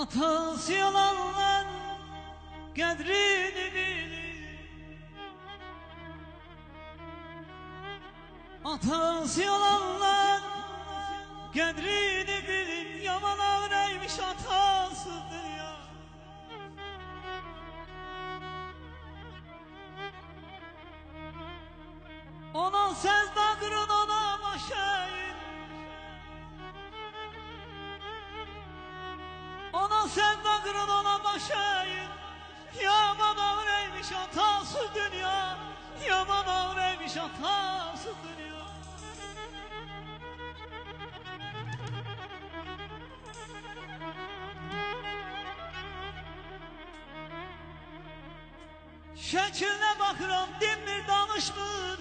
Atası yalanlar qədrini bilir. Atası yalanlar qədrini bilir. Yaman öyrəymiş atasıdır ya. Ona səzdə qırın, ona başayın. Ona səzdə qırın, ona başayın. Yaman öyrəymiş atası dünya. Yaman öyrəymiş atası dünya. Şəkilinə baxıram, dinmir, danışmır.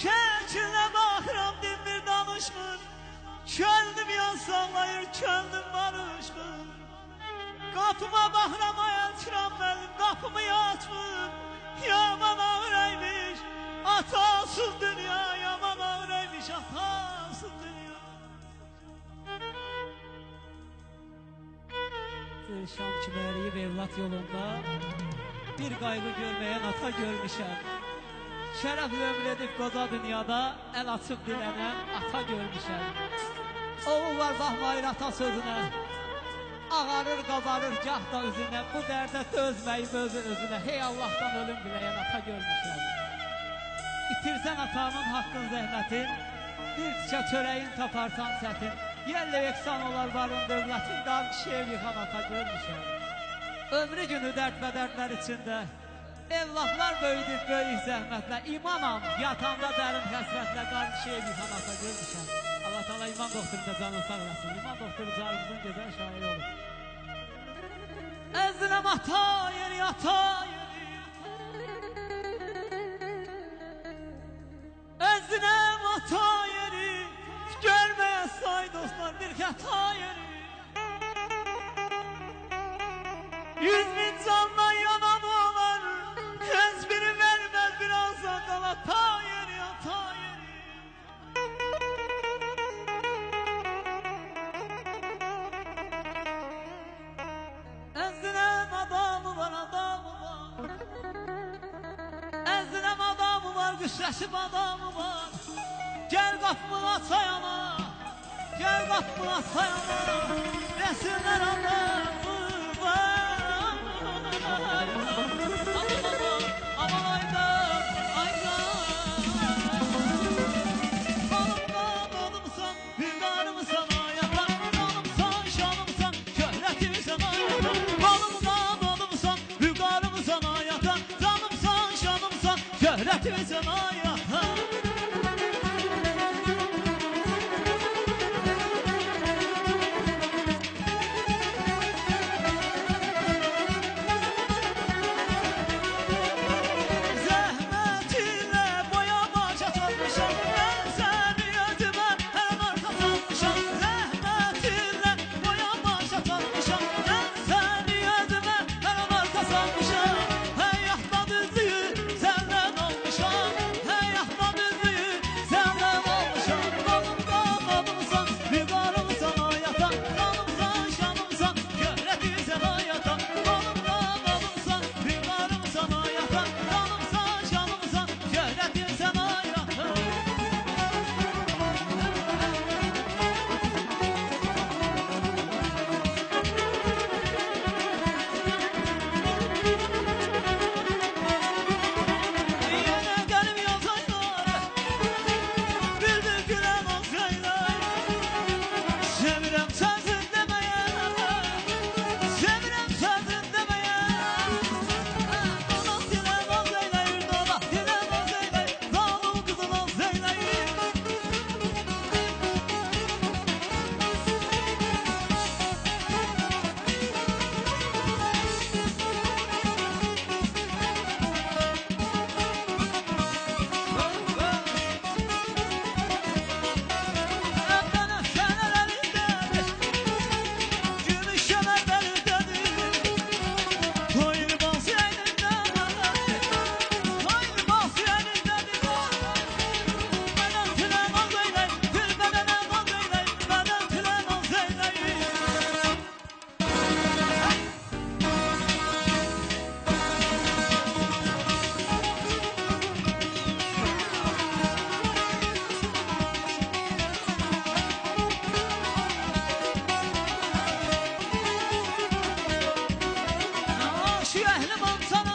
Şəkilinə baxıram, dinmir, danışmır. Könlüm yansaqlayır, könlüm barışmır. Qapıma baxıram, ayılçıram mənim, qapımı açmır. Yaman öyrəymiş atasız dünya. Yaman öyrəymiş atasız dünya. Şam kimi əriyib evlat yolunda bir qayğı görməyən ata görmüşəm. Şərəflə ömür edib qoca dünyada əl açıb dilənən ata görmüşəm. Oğul var baxmayır ata sözünə, ağarır qabarır gah da üzünə. Bu dərdə dözməyib özünə, hey Allahdan ölüm diləyən ata görmüşəm. İtirsən atanın haqqın zəhmətin, bir tikə çörəyin taparsan çətin. Yerlə yeksan olar varın dövlətin, dar kişiyə yıxan ata görmüşəm. Ömrü günü dərd və dərdlər içində, evlatlar böyüdür böyük zəhmətlə. İmanam yatanda dərin həsrətlə, dar kişiyə yıxan ata görmüşəm. Allah Teala iman doktorunda canını sağ olasın. İman doktoru canımızın gözəl şairi olur. Əzrəm ata yeri, ata yeri. Əzrəm ata yeri. Görmeye say dostlar bir hata yeri. 100 bin candan yanan olar, heç biri vermez biraz sakal. Hata yeri, hata yeri. Əzrəm adamı var, adamı var. Əzrəm adamı var, qüşrəşib adamı var. Gel kapımı açayana, gel kapımı açayana. Resimler adamı var. Aman ayda, ayda. Balımdan olumsan, hüdarımsan ayakta. Balımsan, şanımsan, şöhretimsen ayakta. Balımdan olumsan, hüdarımsan ayakta. Canımsan, şanımsan, şöhretimsen ayakta. Sen aman canım